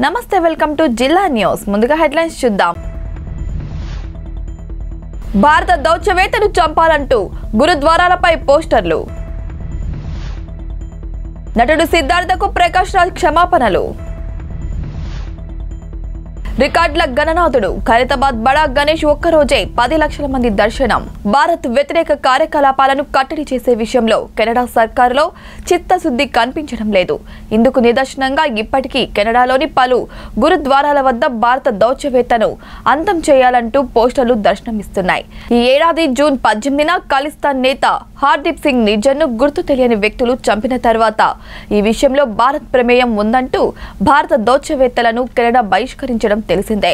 నమస్తే welcome to జిల్లా news ముందుగా హెడ్లైన్స్ చూద్దాం భారత దౌత్యవేత్తను చంపాలంటూ గురుద్వారాలపై పోస్టర్లు నటుడు సిద్ధార్థకు ప్రకాష్ రాజ్ క్షమాపణలు రికార్డుల గణనాథుడు ఖైరతాబాద్ బడా గణేష్ ఒక్కరోజే 10 లక్షల మంది దర్శనం భారత్ వ్యతిరేక కార్యకలాపాలను కట్టడి చేసే విషయంలో కెనడా సర్కారులో చిత్తశుద్ధి కనిపించడం లేదు ఇందుకు నిదర్శనంగా ఇప్పటికీ కెనడాలోని పలు గురుద్వారాల వద్ద భారత దౌత్యవేత్తను అంతం చేయాలంటూ పోస్టర్లు దర్శనమిస్తున్నాయి ఈ ఏడాది జూన్ 18న ఖలిస్తాన్ నేత హార్దీప్ సింగ్ నిజ్జర్ను గుర్తు తెలియని వ్యక్తులు చంపిన తర్వాత ఈ విషయంలో భారత్ ప్రమేయం ఉందంటూ భారత దౌత్యవేత్తలను కెనడా బహిష్కరించడం తెలిసిందే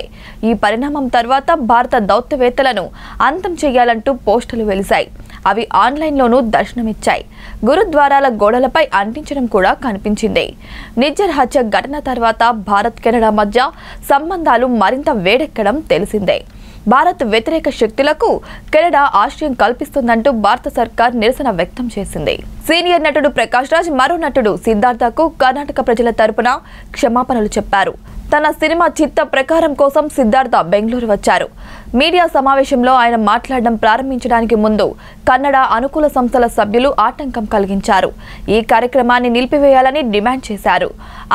ఈ పరిణామం తర్వాత భారత దౌత్యవేత్తలను అంతం చేయాలంటూ పోస్టులు వెలిశాయి అవి ఆన్లైన్లోనూ దర్శనమిచ్చాయి గురుద్వారాల గోడలపై అంటించడం కూడా కనిపించింది నిజ్జర్ హత్య ఘటన తర్వాత భారత్ కెనడా మధ్య సంబంధాలు మరింత వేడెక్కడం తెలిసిందే భారత్ వ్యతిరేక శక్తులకు కెనడా ఆశ్రయం కల్పిస్తుందంటూ భారత సర్కార్ నిరసన వ్యక్తం చేసింది సీనియర్ నటుడు ప్రకాష్ రాజ్ మరో నటుడు సిద్ధార్థకు కర్ణాటక ప్రజల తరపున క్షమాపణలు చెప్పారు తన సినిమా చిత్త ప్రకారం కోసం సిద్ధార్థ బెంగళూరు వచ్చారు మీడియా సమావేశంలో ఆయన మాట్లాడడం ప్రారంభించడానికి ముందు కన్నడ అనుకూల సంస్థల సభ్యులు ఆటంకం కలిగించారు ఈ కార్యక్రమాన్ని నిలిపివేయాలని డిమాండ్ చేశారు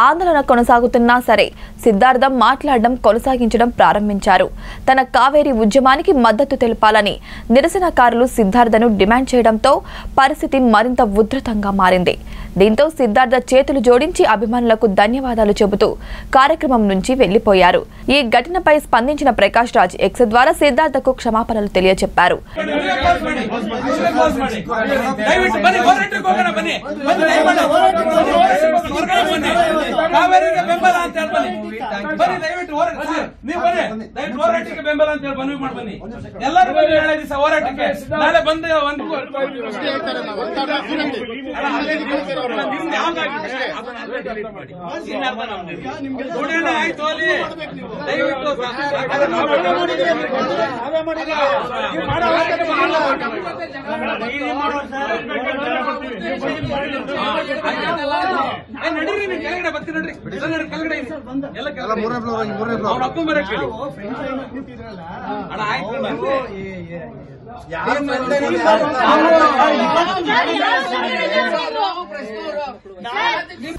ఆందోళన కొనసాగుతున్నా సరే సిద్ధార్థం మాట్లాడడం కొనసాగించడం ప్రారంభించారు తన కావేరీ ఉద్యమానికి మద్దతు తెలపాలని నిరసనకారులు సిద్ధార్థను డిమాండ్ చేయడంతో పరిస్థితి మరింత ఉధృతంగా మారింది దీంతో సిద్ధార్థ చేతులు జోడించి అభిమానులకు ధన్యవాదాలు చెబుతూ కార్యక్రమం నుంచి వెళ్లిపోయారు ఈ ఘటనపై స్పందించిన ప్రకాష్ రాజ్ ఎక్స్ ద్వారా సిద్ధార్థకు క్షమాపణలు తెలియజెప్పారు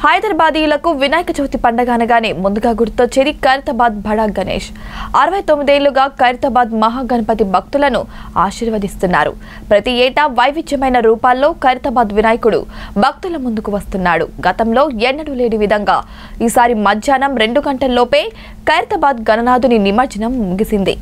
హైదరాబాదీయులకు వినాయక చవితి పండుగ అనగానే ముందుగా గుర్తొచ్చేది ఖైరతాబాద్ బడా గణేష్ 69 ఏళ్లుగా ఖైరతాబాద్ మహాగణపతి భక్తులను ఆశీర్వదిస్తున్నారు ప్రతి ఏటా వైవిధ్యమైన రూపాల్లో ఖైరతాబాద్ వినాయకుడు భక్తుల ముందుకు వస్తున్నాడు గతంలో ఎన్నడూ లేని విధంగా ఈసారి మధ్యాహ్నం 2 గంటల్లోపే ఖైరతాబాద్ గణనాథుని నిమజ్జనం ముగిసింది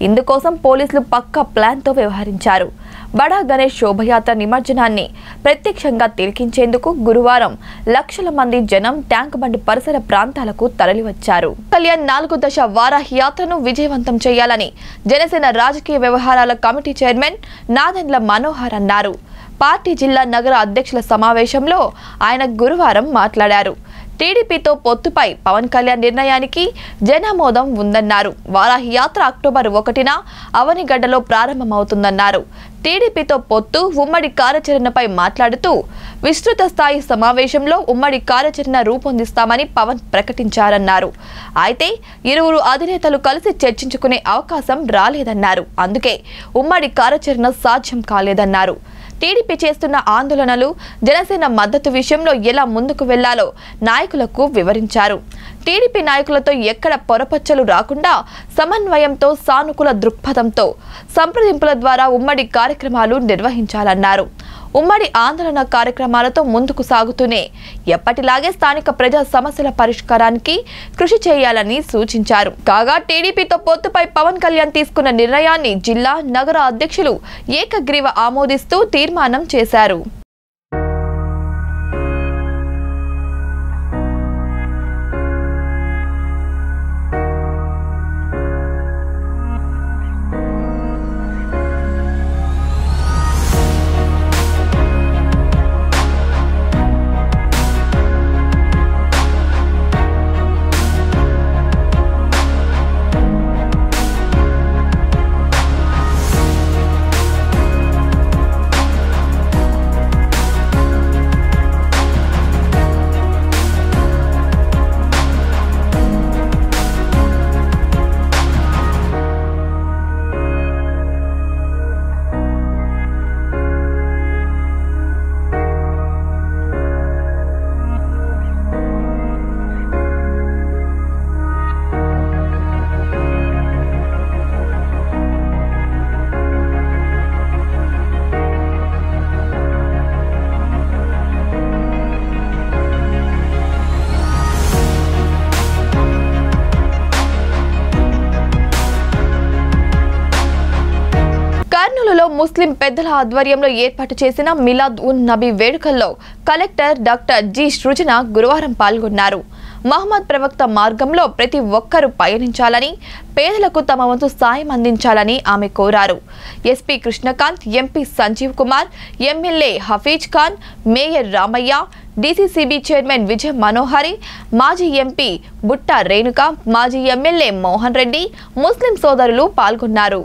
ఇందుకోసం పోలీసులు పక్కా ప్లాన్తో వ్యవహరించారు బడా గణేష్ శోభయాత్ర నిమజ్జనాన్ని ప్రత్యక్షంగా తిలకించేందుకు గురువారం లక్షల మంది జనం ట్యాంక్ బండ్ పరిసర ప్రాంతాలకు తరలివచ్చారు కళ్యాణ్ 4 దశ వారాహి యాత్రను విజయవంతం చేయాలని జనసేన రాజకీయ వ్యవహారాల కమిటీ చైర్మన్ నాదెండ్ల మనోహర్ అన్నారు పార్టీ జిల్లా నగర అధ్యక్షుల సమావేశంలో ఆయన గురువారం మాట్లాడారు టీడీపీతో పొత్తుపై పవన్ కళ్యాణ్ నిర్ణయానికి జనామోదం ఉందన్నారు వారాహి యాత్ర అక్టోబర్ 1న అవనిగడ్డలో ప్రారంభమవుతుందన్నారు టీడీపీతో పొత్తు ఉమ్మడి కార్యాచరణపై మాట్లాడుతూ విస్తృత స్థాయి సమావేశంలో ఉమ్మడి కార్యాచరణ రూపొందిస్తామని పవన్ ప్రకటించారన్నారు అయితే ఇరువురు అధినేతలు కలిసి చర్చించుకునే అవకాశం రాలేదన్నారు అందుకే ఉమ్మడి కార్యాచరణ సాధ్యం కాలేదన్నారు టీడీపీ చేస్తున్న ఆందోళనలు జనసేన మద్దతు విషయంలో ఎలా ముందుకు వెళ్లాలో నాయకులకు వివరించారు టీడీపీ నాయకులతో ఎక్కడ పొరపచ్చలు రాకుండా సమన్వయంతో సానుకూల దృక్పథంతో సంప్రదింపుల ద్వారా ఉమ్మడి కార్యక్రమాలు నిర్వహించాలన్నారు ఉమ్మడి ఆందోళన కార్యక్రమాలతో ముందుకు సాగుతూనే ఎప్పటిలాగే స్థానిక ప్రజా సమస్యల పరిష్కారానికి కృషి చేయాలని సూచించారు కాగా టీడీపీతో పొత్తుపై పవన్ కళ్యాణ్ తీసుకున్న నిర్ణయాన్ని జిల్లా నగర అధ్యక్షులు ఏకగ్రీవ ఆమోదిస్తూ తీర్మానం చేశారు ముస్లిం పెద్దల ఆధ్వర్యంలో ఏర్పాటు చేసిన మిలాద్ ఉన్ నబీ వేడుకల్లో కలెక్టర్ డాక్టర్ జి సృజన గురువారం పాల్గొన్నారు. మహమ్మద్ ప్రవక్త మార్గంలో ప్రతి ఒక్కరూ పయనించాలని, పేదలకు తమ వంతు సాయం అందించాలని ఆమె కోరారు. SP Krishnakant, MP Sanjeev Kumar, MLA Hafeez Khan, mayor Ramaiah, DCCB chairman Vijay Manohari, మాజీ ఎంపీ బుట్ట రేణుక, మాజీ ఎమ్మెల్యే మోహన్ రెడ్డి, ముస్లిం సోదరులు పాల్గొన్నారు.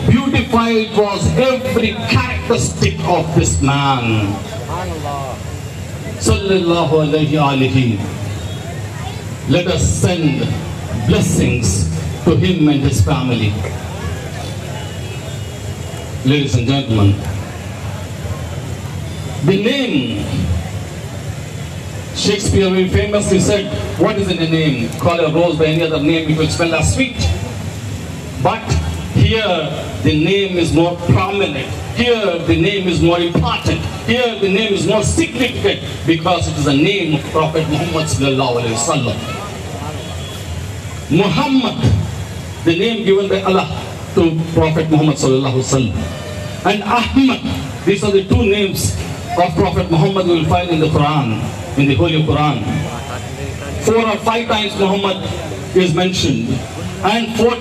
Beautified was every characteristic of this man. Sallallahu alayhi. Let us send blessings to him and his family. Ladies and gentlemen, the name, Shakespeare very famously said, what is in a name? Call a rose by any other name, it will smell as sweet. But here the name is more prominent. Here the name is more important. Here the name is more significant because it is the name of Prophet Muhammad sallallahu alaihi wasallam. Muhammad, the name given by Allah to Prophet Muhammad sallallahu alaihi wasallam, and Ahmad. These are the two names of Prophet Muhammad we will find in the Quran, in the Holy Quran. 4 or 5 times Muhammad is mentioned, and 4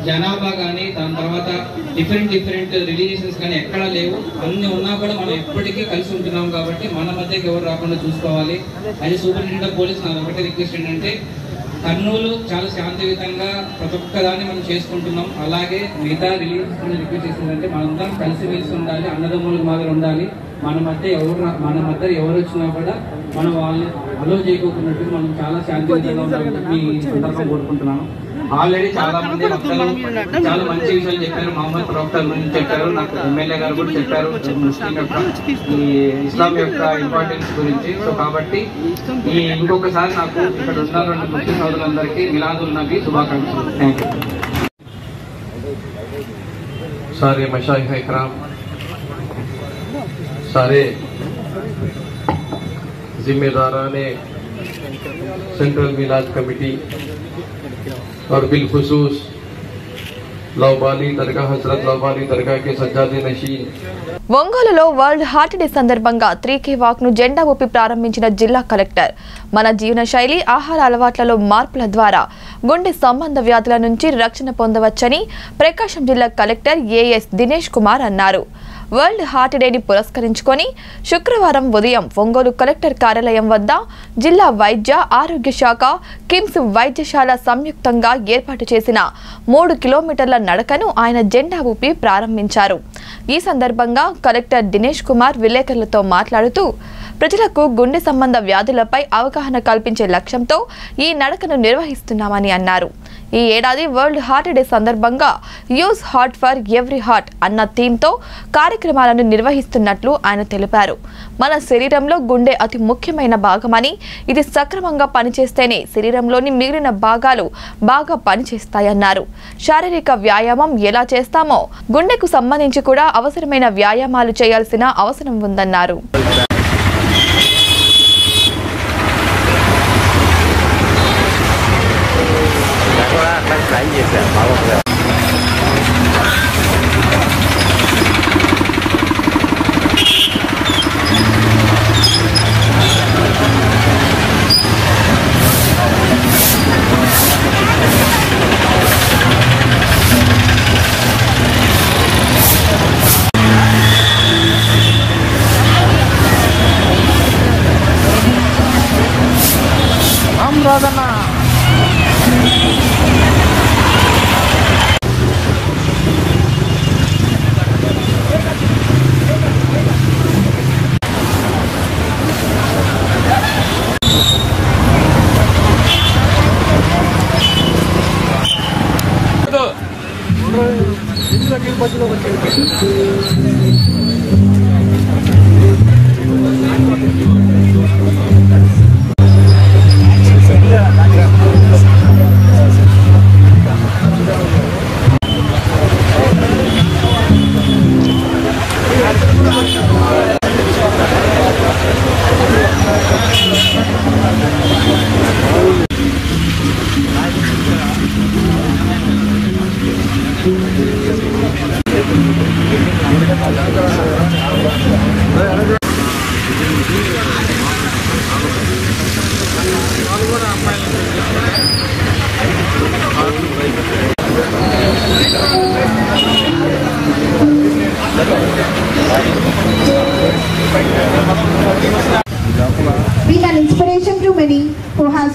జనాభా కానీ దాని తర్వాత different religions కానీ ఎక్కడా లేవు. అన్ని ఉన్నా కూడా మనం ఎప్పటికీ కలిసి ఉంటున్నాం కాబట్టి మన మధ్యకి ఎవరు రాకుండా చూసుకోవాలి. అది సూపరింటెండెంట్ ఆఫ్ పోలీస్ నాది ఒకటే రిక్వెస్ట్ ఏంటంటే, కర్నూలు చాలా శాంతియుతంగా ప్రతి ఒక్కదాన్ని మనం చేసుకుంటున్నాం. అలాగే మిగతా రిలీజియన్స్ రిక్వెస్ట్ చేసిందంటే మనందరం కలిసిమెలిసి ఉండాలి, అన్నదమ్ముల మాదిరి ఉండాలి. మన మధ్య ఎవరు వచ్చినా కూడా మనం వాళ్ళని అలో చేయకోకున్నట్టు మనం చాలా శాంతియుతంగా ఉండాలని ఈ సందర్భం కోరుకుంటున్నాను. ఆల్రెడీ చాలా మంది వక్తలు చాలా మంచి విషయాలు చెప్పారు. మహమ్మద్ ప్రవక్త గురించి చెప్పారు, నాకు ఎమ్మెల్యే గారు కూడా చెప్పారు ముస్లిం యొక్క ఈ ఇస్లాం యొక్క ఇంపార్టెన్స్ గురించి. సో కాబట్టి ఇంకొకసారి నాకు ఇక్కడ ఉన్నటువంటి ముస్లిం సోదరులందరికీ మిలాదుల్ నబీ శుభాకాంక్షలు. Thank you. सारे मशाइख इकराम, सारे जिम्मेदाराने सेंट्रल मिलाद कमेटी और बिलखुसूस लौबाली दरगाह हजरत लौबाली दरगाह के सज्जादे नशीन ఒంగోలులో వరల్డ్ హార్ట్ డే సందర్భంగా 3K వాక్ ను జెండా ఊపి ప్రారంభించిన జిల్లా కలెక్టర్. మన జీవన శైలి, ఆహార అలవాట్లలో మార్పుల ద్వారా గుండె సంబంధ వ్యాధుల నుంచి రక్షణ పొందవచ్చని ప్రకాశం జిల్లా కలెక్టర్ ఏఎస్ దినేష్ కుమార్ అన్నారు. వరల్డ్ హార్ట్ డేని పురస్కరించుకొని శుక్రవారం ఉదయం ఒంగోలు కలెక్టర్ కార్యాలయం వద్ద జిల్లా వైద్య ఆరోగ్య శాఖ, కిమ్స్ వైద్యశాల సంయుక్తంగా ఏర్పాటు చేసిన 3 కిలోమీటర్ల నడకను ఆయన జెండా ఊపి ప్రారంభించారు. ఈ సందర్భంగా కలెక్టర్ దినేష్ కుమార్ విలేకరులతో మాట్లాడుతూ, ప్రజలకు గుండె సంబంధ వ్యాధులపై అవగాహన కల్పించే లక్ష్యంతో ఈ నడకను నిర్వహిస్తున్నామని అన్నారు. ఈ ఏడాది వరల్డ్ హార్ట్ డే సందర్భంగా use heart for every heart అన్న థీమ్తో కార్యక్రమాలను నిర్వహిస్తున్నట్లు ఆయన తెలిపారు. మన శరీరంలో గుండె అతి ముఖ్యమైన భాగమని, ఇది సక్రమంగా పనిచేస్తేనే శరీరంలోని మిగిలిన భాగాలు బాగా పనిచేస్తాయన్నారు. శారీరక వ్యాయామం ఎలా చేస్తామో గుండెకు సంబంధించి కూడా అవసరమైన వ్యాయామాలు చేయాల్సిన అవసరం ఉందన్నారు.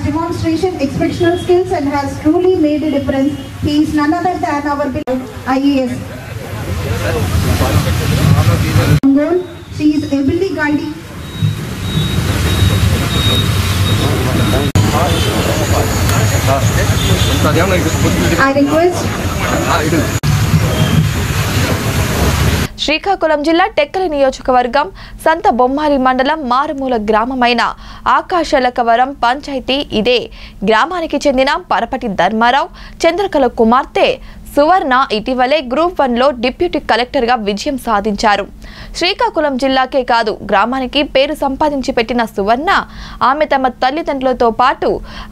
demonstration exceptional skills and has truly made a difference. He is none other than our beloved IAS. She is ably guiding. I request Srikakulam జిల్లా టెక్కలి నియోజకవర్గం సంత బొమ్మాలి మండలం మారుమూల గ్రామమైన ఆకాశలకవరం పంచాయతీ ఇదే గ్రామానికి చెందిన పరపటి ధర్మారావు చంద్రకళ కుమార్తె సువర్ణ ఇటీవలే గ్రూప్ 1లో డిప్యూటీ కలెక్టర్గా విజయం సాధించారు. శ్రీకాకుళం జిల్లాకే కాదు గ్రామానికి పేరు సంపాదించి పెట్టిన సువర్ణ ఆమె తమ తల్లిదండ్రులతో పాటు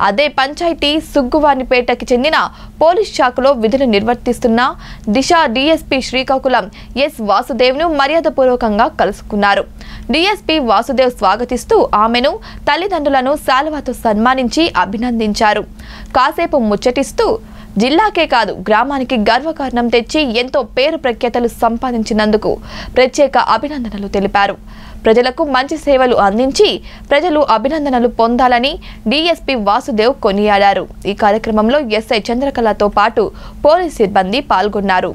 అదే పంచాయతీ సుగ్గువానిపేటకి చెందిన పోలీస్ శాఖలో విధులు నిర్వర్తిస్తున్న దిశ డీఎస్పీ శ్రీకాకుళం ఎస్ వాసుదేవ్ను మర్యాదపూర్వకంగా కలుసుకున్నారు. డీఎస్పీ వాసుదేవ్ స్వాగతిస్తూ ఆమెను తల్లిదండ్రులను శాలువాతో సన్మానించి అభినందించారు. కాసేపు ముచ్చటిస్తూ జిల్లాకే కాదు గ్రామానికి గర్వకారణం తెచ్చి ఎంతో పేరు ప్రఖ్యాతలు సంపాదించినందుకు ప్రత్యేక అభినందనలు తెలిపారు. ప్రజలకు మంచి సేవలు అందించి ప్రజలు అభినందనలు పొందాలని డీఎస్పీ వాసుదేవ్ కొనియాడారు. ఈ కార్యక్రమంలో ఎస్ఐ చంద్రకళతో పాటు పోలీస్ సిబ్బంది పాల్గొన్నారు.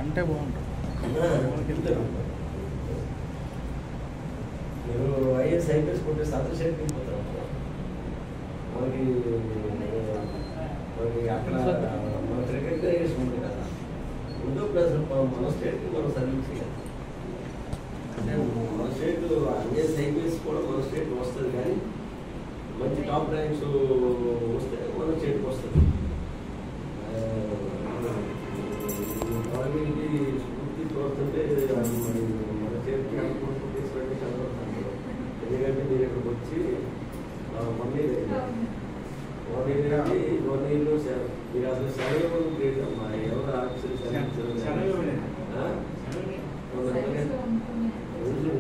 అంటే బాగుంటుంది మీరు ఐఏఎస్ ఐపీఎస్ కొట్టే సర్టిఫికేట్ తీసుకుంటారు మనకి అక్కడ మనకి రికగ్నైజేషన్ ఉంది కదా ముందు ప్లస్ మన స్టేట్కి మనం సర్వీస్ చేయాలి. అంటే మన స్టేట్ ఐఏఎస్ ఐపీఎస్ కూడా మన స్టేట్ వస్తుంది కానీ మంచి టాప్ ర్యాంక్స్ వస్తే మన స్టేట్కి వస్తుంది. గవర్నమెంట్కి స్ఫూర్తి కోరుతుంటే మరి మన స్టేట్కి అనుకుంటూ తీసుకెళ్ళి చదవతాను. ఎందుకంటే మీరు ఇక్కడికి వచ్చి 1 year 1 year మీరు అసలు సెలవు లేదు అమ్మా. ఎవరు ఆఫీసులు సెలవు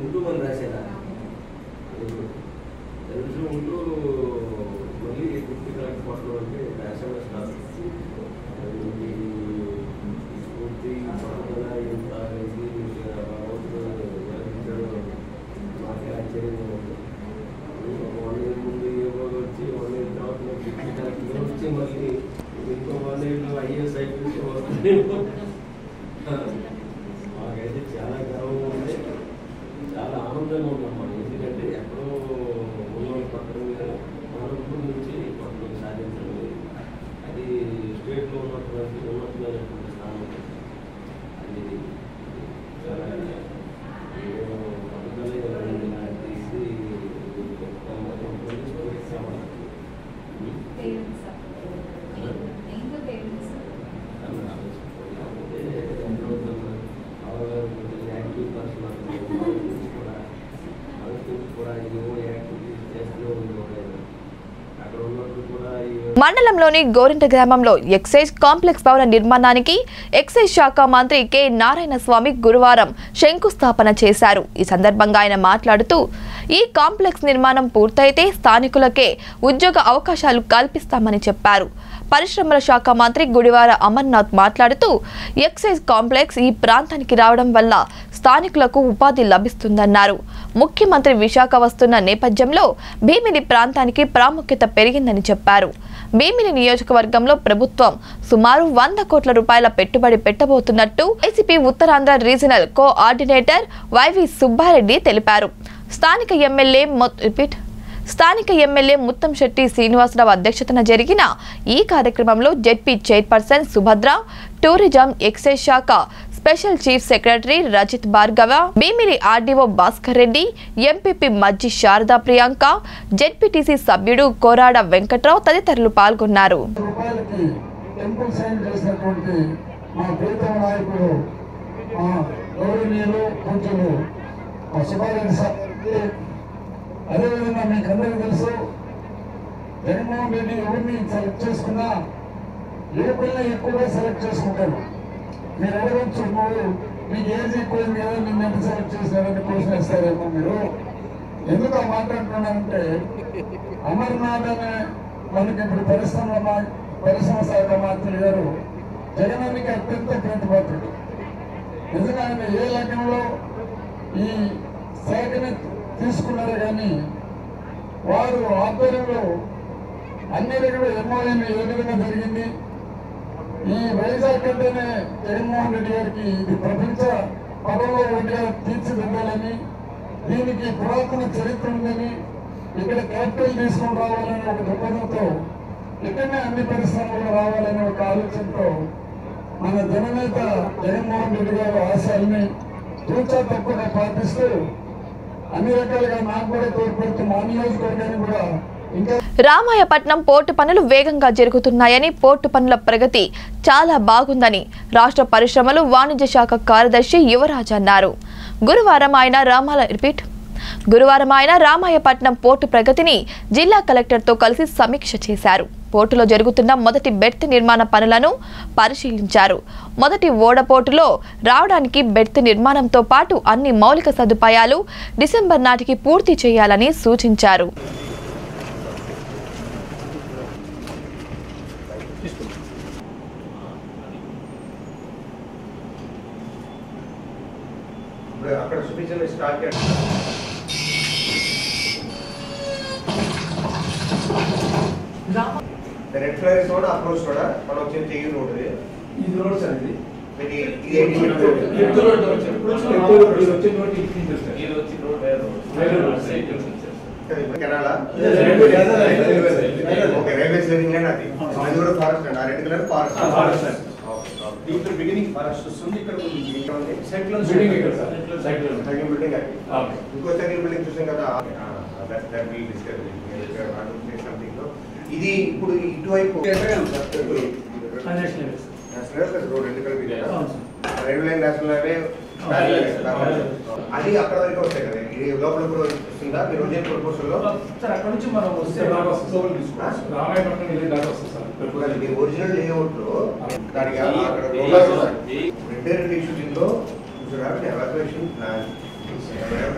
ఉంటూ మనం రాసేదా తెలుసు ఉంటూ మళ్ళీ గుర్తు కలెక్ట్ పట్ల అంటే ఎస్ఎంఎస్ కాదు పూర్తి పట్టుదల ఇంత మాకే ఆశ్చర్యంగా ఉంది. 1 year ముందు ఏవో వచ్చి 1 year తర్వాత గుర్తు కలెక్టర్ వచ్చి మళ్ళీ ఇంకో 1 year ఐఏఎస్ ఐపీఎస్ మాకైతే చాలా గర్వంగా ఉంది, చాలా ఆనందంగా ఉందన్నమాట. ఎందుకంటే ఎక్కడో ఉన్న పట్టణం మీద మనపూర్ నుంచి పట్టణం సాధించడం అది స్టేట్లో ఉన్నటువంటి ఉన్నతమైనటువంటి స్థానం. అది చాలా పట్టుదల తీసి యాక్టివ్ పర్సన్ కూడా యాక్టివిటీస్ చేస్తూనే ఉండేవాడు. అక్కడ ఉన్నప్పుడు కూడా మండలంలోని గోరింట గ్రామంలో ఎక్సైజ్ కాంప్లెక్స్ భవన నిర్మాణానికి ఎక్సైజ్ శాఖ మంత్రి కె నారాయణస్వామి గురువారం శంకుస్థాపన చేశారు. ఈ సందర్భంగా ఆయన మాట్లాడుతూ ఈ కాంప్లెక్స్ నిర్మాణం పూర్తయితే స్థానికులకే ఉద్యోగ అవకాశాలు కల్పిస్తామని చెప్పారు. పరిశ్రమల శాఖ మంత్రి గుడివార అమర్నాథ్ మాట్లాడుతూ ఎక్సైజ్ కాంప్లెక్స్ ఈ ప్రాంతానికి రావడం వల్ల స్థానికులకు ఉపాధి లభిస్తుందన్నారు. ముఖ్యమంత్రి విశాఖ వస్తున్న నేపథ్యంలో భీమిలి ప్రాంతానికి ప్రాముఖ్యత పెరిగిందని చెప్పారు. భీమిలి నియోజకవర్గంలో ప్రభుత్వం సుమారు 100 కోట్ల రూపాయల పెట్టుబడి పెట్టబోతున్నట్టు YCP Uttarandhra regional coordinator YV Subbareddy తెలిపారు. స్థానిక ఎమ్మెల్యే ముత్తంశెట్టి శ్రీనివాసరావు అధ్యక్షతన జరిగిన ఈ కార్యక్రమంలో ZP chairperson Subhadra, tourism excise శాఖ special chief secretary Rajat Bhargava, Bheemili RDO Bhaskar Reddy, MPP Majji Sharada Priyanka, ZPTC సభ్యుడు కోరాడ వెంకట్రావు తదితరులు పాల్గొన్నారు. అదేవిధంగా మీకు అందరికీ తెలుసు, జగన్మోహన్ రెడ్డి ఎవరిని సెలెక్ట్ చేసుకున్నా యువకుల్ని ఎక్కువగా సెలెక్ట్ చేసుకుంటారు. మీరు అడగచ్చు, మీకు ఏజ్ ఎక్కువైంది కదా నిన్న ఎంత సెలెక్ట్ చేశారని క్వశ్చన్ వేస్తారేమో. మీరు ఎందుకు మాట్లాడుతున్నానంటే అమర్నాథ్ అనే మనకి ఇప్పుడు పరిశ్రమ శాఖ మంత్రి గారు జగనానికి అత్యంత ప్రీతిపాత్రుడు. నిజంగా ఆయన ఏ లగ్నంలో ఈ శాఖని తీసుకున్నారో కానీ వారు ఆధ్వర్యంలో అన్ని రకాల ఎంఓఎం ఏ విధంగా జరిగింది. ఈ వైజాగ్ అంటేనే జగన్మోహన్ రెడ్డి గారికి ఇది ప్రపంచ పదంలో ఒకటిగా తీర్చిదిద్దాలని, దీనికి పురాతన చరిత్ర ఉందని, ఇక్కడ క్యాపిటల్ తీసుకొని రావాలనే ఒక దృక్పథంతో ఇక్కడనే అన్ని పరిశ్రమలు రావాలనే ఒక ఆలోచనతో మన జననేత జగన్మోహన్ రెడ్డి గారి ఆశయాల్ని తూచా తప్పగా పాటిస్తూ అన్ని రకాలుగా నాకు కూడా తోడ్పడుతూ మా నియోజకవర్గాన్ని కూడా ఇంకా రామాయపట్నం పోర్టు పనులు వేగంగా జరుగుతున్నాయని, పోర్టు పనుల ప్రగతి చాలా బాగుందని రాష్ట్ర పరిశ్రమలు వాణిజ్య శాఖ కార్యదర్శి యువరాజ్ అన్నారు. గురువారం ఆయన రామాయపట్నం పోర్టు ప్రగతిని జిల్లా కలెక్టర్తో కలిసి సమీక్ష చేశారు. పోర్టులో జరుగుతున్న మొదటి బెర్త్ నిర్మాణ పనులను పరిశీలించారు. మొదటి ఓడపోర్టులో రావడానికి బెర్త్ నిర్మాణంతో పాటు అన్ని మౌలిక సదుపాయాలు డిసెంబర్ నాటికి పూర్తి చేయాలని సూచించారు. అక్కడ చూపించిన start red flies road approach road మనం వచ్చింది చెయ్యి రోడ్ ఇది రోడ్ సార్ ఇది కెనాలా ఓకే రైల్వే స్టేషన్ ల్యాండ్ అది కూడా ఫారెస్ట్ అండి. ఆ రెడ్ కలర్ ఫారెస్ట్ దీంట్లో బిగినింగ్ ఫారెస్ట్ వస్తుంది. ఇక్కడ సైక్లోన్ బిల్డింగ్ బిల్డింగ్ అది ఇంకో సైకిల్ బిల్డింగ్ చూసాం కదా. ఇది ఇప్పుడు ఇటువైపు రోడ్ ఎందుకంటే రైల్వే లైన్ నేషనల్ హైవే అది అక్కడ వరకు వస్తాయి కదా. ఇది లోపల కూడా వస్తుందా మీరు ఒరిజినల్ ప్రపోజల్ లో సార్? అక్కడ నుంచి మనం వస్తే మీరు ఒరిజినల్ లేఅవుట్ లో దానికి అక్కడ రెండు ఇష్యూస్ ఇందులో evacuation plan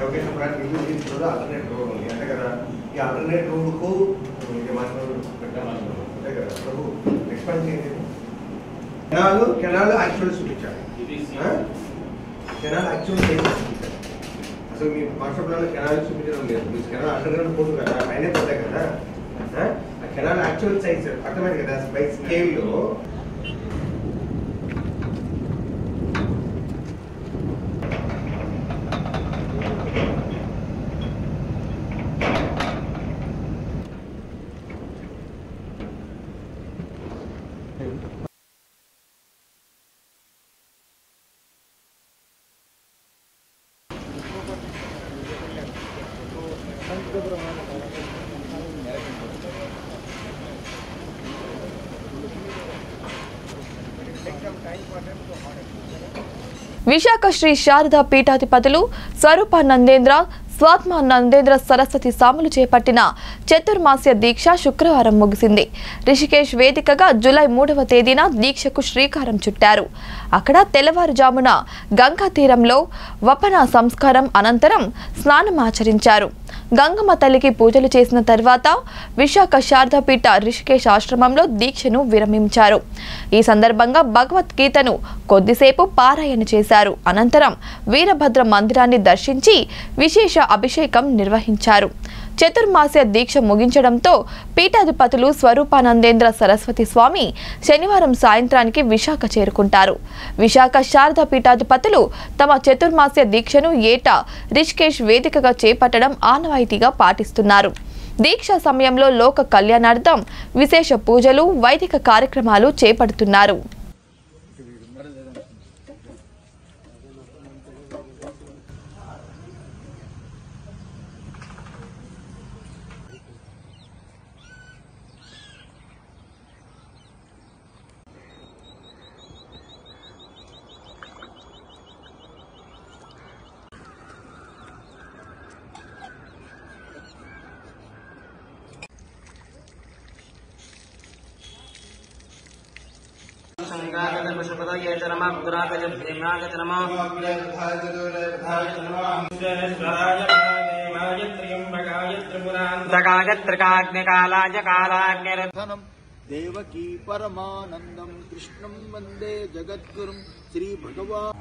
location plan review తీసుకున్న ఆల్టర్నేట్ రోడ్ ఉంది అంతే కదా. ఈ ఆల్టర్నేట్ రోడ్ కు అంతే కదా ప్రభు ఎక్స్పాండ్ చేయండి. కెనాల్ యాక్చువల్ చూపించాలి. కెనాల్ యాక్చువల్ చూపించాలి. అసలు మీ మాస్టర్ ప్లాన్ లో కెనాల్ చూపించడం లేదు. మీ కెనాల్ అండర్ గ్రౌండ్ పోదు కదా, పైనే పోతాయి కదా. ఆ కెనాల్ యాక్చువల్ సైజ్ అర్థమైంది కదా. బై స్కేల్ లో విశాఖ శ్రీ శారదా పీఠాధిపతులు స్వరూపానందేంద్ర స్వాత్మానందేంద్ర సరస్వతి స్వాములు చేపట్టిన చతుర్మాస్య దీక్ష శుక్రవారం ముగిసింది. రిషికేశ్ వేదికగా జూలై 3వ తేదీన దీక్షకు శ్రీకారం చుట్టారు. అక్కడ తెల్లవారుజామున గంగా తీరంలో వపన సంస్కారం అనంతరం స్నానమాచరించారు. గంగమ్మ తల్లికి పూజలు చేసిన తర్వాత విశాఖ శారదాపీఠ రిషికేశ్ ఆశ్రమంలో దీక్షను విరమించారు. ఈ సందర్భంగా భగవద్గీతను కొద్దిసేపు పారాయణ చేశారు. అనంతరం వీరభద్ర మందిరాన్ని దర్శించి విశేష అభిషేకం నిర్వహించారు. చతుర్మాస్య దీక్ష ముగించడంతో పీఠాధిపతులు స్వరూపానందేంద్ర సరస్వతి స్వామి శనివారం సాయంత్రానికి విశాఖ చేరుకుంటారు. విశాఖ శారదా పీఠాధిపతులు తమ చతుర్మాస్య దీక్షను ఏటా రిషికేశ్ వేదికగా చేపట్టడం ఆనవాయితీగా పాటిస్తున్నారు. దీక్ష సమయంలో లోక కళ్యాణార్థం విశేష పూజలు, వైదిక కార్యక్రమాలు చేపడుతున్నారు. देवकी परमानंदम कृष्णं वंदे जगद्गुरुं श्री भगवान।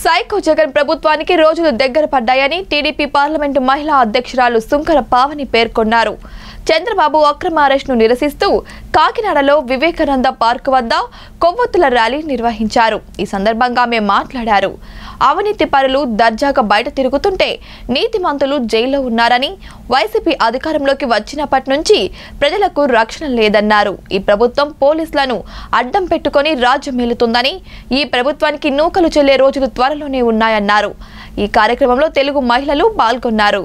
సైకో జగన్ ప్రభుత్వానికి రోజులు దగ్గర పడ్డాయని టీడీపీ పార్లమెంటు మహిళా అధ్యక్షురాలు సుంకర పావని పేర్కొన్నారు. చంద్రబాబు అక్రమ అరెస్టును నిరసిస్తూ కాకినాడలో వివేకానంద పార్క్ వద్ద కొవ్వొత్తుల ర్యాలీ నిర్వహించారు. ఈ సందర్భంగా ఆమె మాట్లాడారు. అవినీతి పరులు దర్జాగా బయట తిరుగుతుంటే నీతిమంతులు జైల్లో ఉన్నారని, వైసీపీ అధికారంలోకి వచ్చినప్పటి నుంచి ప్రజలకు రక్షణ లేదన్నారు. ఈ ప్రభుత్వం పోలీసులను అడ్డం పెట్టుకొని రాజ్యం మేలుతుందని, ఈ ప్రభుత్వానికి నూకలు చెల్లే రోజులు త్వరలోనే ఉన్నాయన్నారు. ఈ కార్యక్రమంలో తెలుగు మహిళలు పాల్గొన్నారు.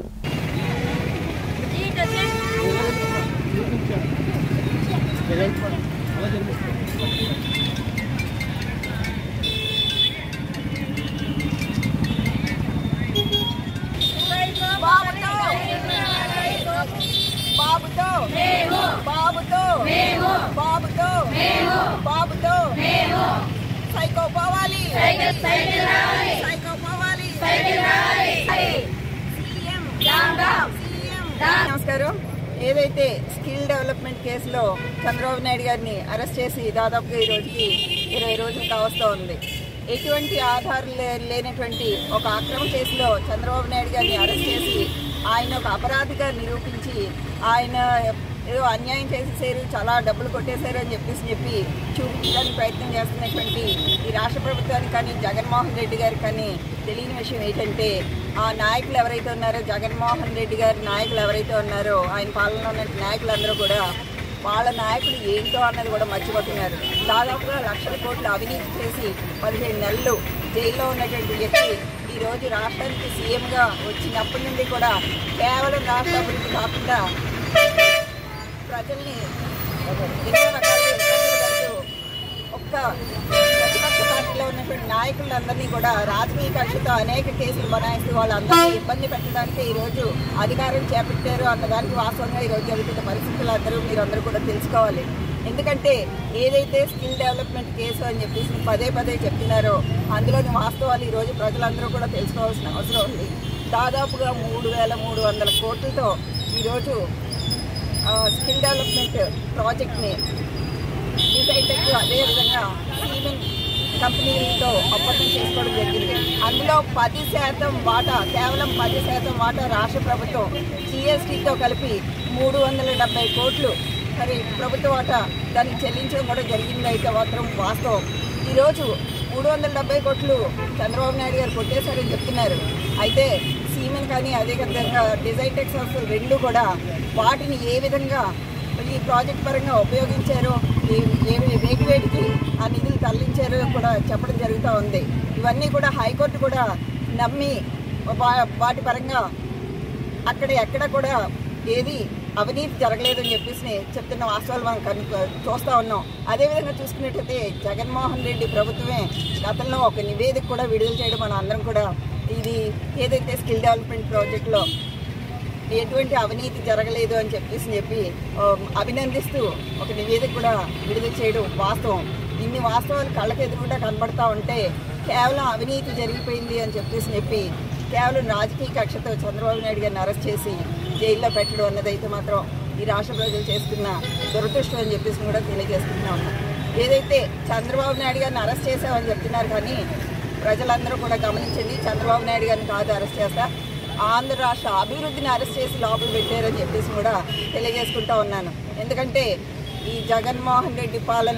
నమస్కారం. ఏదైతే స్కిల్ డెవలప్మెంట్ కేసులో చంద్రబాబు నాయుడు గారిని అరెస్ట్ చేసి దాదాపుగా ఈ రోజుకి 20 రోజులు కావస్తూ ఉంది. ఎటువంటి ఆధారం లేనటువంటి ఒక అక్రమ కేసులో చంద్రబాబు నాయుడు గారిని అరెస్ట్ చేసి ఆయన ఒక అపరాధిగా నిరూపించి ఆయన ఏదో అన్యాయం చేసేసారు, చాలా డబ్బులు కొట్టేశారు అని చెప్పి చూపించడానికి ప్రయత్నం చేస్తున్నటువంటి ఈ రాష్ట్ర ప్రభుత్వానికి కానీ జగన్మోహన్ రెడ్డి గారికి కానీ తెలియని విషయం ఏంటంటే, ఆ నాయకులు ఎవరైతే ఉన్నారో, జగన్మోహన్ రెడ్డి గారి నాయకులు ఎవరైతే ఉన్నారో, ఆయన పాలనలో ఉన్న నాయకులందరూ కూడా వాళ్ళ నాయకులు ఏంటో అన్నది కూడా మర్చిపోతున్నారు. దాదాపుగా లక్షల కోట్లు అవినీతి చేసి 15 నెలలు జైల్లో ఉన్నటువంటి వ్యక్తి ఈరోజు రాష్ట్రానికి సీఎంగా వచ్చినప్పటి నుండి కూడా కేవలం రాష్ట్ర అభివృద్ధి కాకుండా ప్రజల్ని ఎన్నో రకాలుగా ఇబ్బందులు పడుతూ ఒక్క ప్రతిపక్ష పార్టీలో ఉన్నటువంటి నాయకులందరినీ కూడా రాజకీయ కక్షతో అనేక కేసులు బనాయిస్తూ వాళ్ళందరినీ ఇబ్బంది పెట్టడానికి ఈరోజు అధికారం చేపట్టారు అన్నదానికి వాస్తవంగా ఈరోజు జరుగుతున్న పరిస్థితులు మీరందరూ కూడా తెలుసుకోవాలి. ఎందుకంటే ఏదైతే స్కిల్ డెవలప్మెంట్ కేసు అని చెప్పేసి పదే పదే చెప్తున్నారో అందులోని వాస్తవాలు ఈరోజు ప్రజలందరూ కూడా తెలుసుకోవాల్సిన అవసరం ఉంది. దాదాపుగా 3,300 కోట్లతో ఈరోజు స్కిల్ డెవలప్మెంట్ ప్రాజెక్ట్ని డిజైటెక్ అదేవిధంగా సీమెన్ కంపెనీలతో ఒప్పందం చేసుకోవడం జరిగింది. అందులో 10% వాటా, కేవలం 10% వాటా రాష్ట్ర ప్రభుత్వం జీఎస్టీతో కలిపి 370 కోట్లు మరి ప్రభుత్వ వాటా దానికి చెల్లించడం కూడా జరిగింది. అయితే మాత్రం వాస్తవం ఈరోజు 370 కోట్లు చంద్రబాబు నాయుడు గారు కొట్టేశారని చెప్తున్నారు. అయితే సీమెన్ కానీ అదేవిధంగా డిజైటెక్ సంస్థలు రెండు కూడా వాటిని ఏ విధంగా ఈ ప్రాజెక్ట్ పరంగా ఉపయోగించారో, వేటికి ఆ నిధులు తరలించారో కూడా చెప్పడం జరుగుతూ ఉంది. ఇవన్నీ కూడా హైకోర్టు కూడా నమ్మి వాటి పరంగా ఎక్కడ కూడా ఏది అవినీతి జరగలేదని చెప్పేసి చెప్తున్న వాస్తవాలు మనం చూస్తూ ఉన్నాం. అదేవిధంగా చూసుకున్నట్టయితే జగన్మోహన్ రెడ్డి ప్రభుత్వమే గతంలో ఒక నివేదిక కూడా విడుదల చేయడం మనం అందరం కూడా ఇది ఏదైతే స్కిల్ డెవలప్మెంట్ ప్రాజెక్టులో ఎటువంటి అవినీతి జరగలేదు అని చెప్పి అభినందిస్తూ ఒక నివేదిక కూడా విడుదల చేయడం వాస్తవం. ఇన్ని వాస్తవాలు కళ్ళకి ఎదురుకుండా కనబడతా ఉంటే కేవలం అవినీతి జరిగిపోయింది అని చెప్పి కేవలం రాజకీయ కక్షతో చంద్రబాబు నాయుడు గారిని అరెస్ట్ చేసి జైల్లో పెట్టడం అన్నదైతే మాత్రం ఈ రాష్ట్ర ప్రజలు చేస్తున్న దురదృష్టం అని చెప్పేసి కూడా తెలియజేసుకుంటా ఉన్నాం. ఏదైతే చంద్రబాబు నాయుడు గారిని అరెస్ట్ చేసామని చెప్తున్నారు కానీ ప్రజలందరూ కూడా గమనించండి, చంద్రబాబు నాయుడు గారిని కాదు అరెస్ట్ చేస్తా, ఆంధ్ర రాష్ట్ర అభివృద్ధిని అరెస్ట్ చేసి లోపల పెట్టారని చెప్పేసి కూడా తెలియజేసుకుంటా ఉన్నాను. ఎందుకంటే ఈ జగన్మోహన్ రెడ్డి పాలన.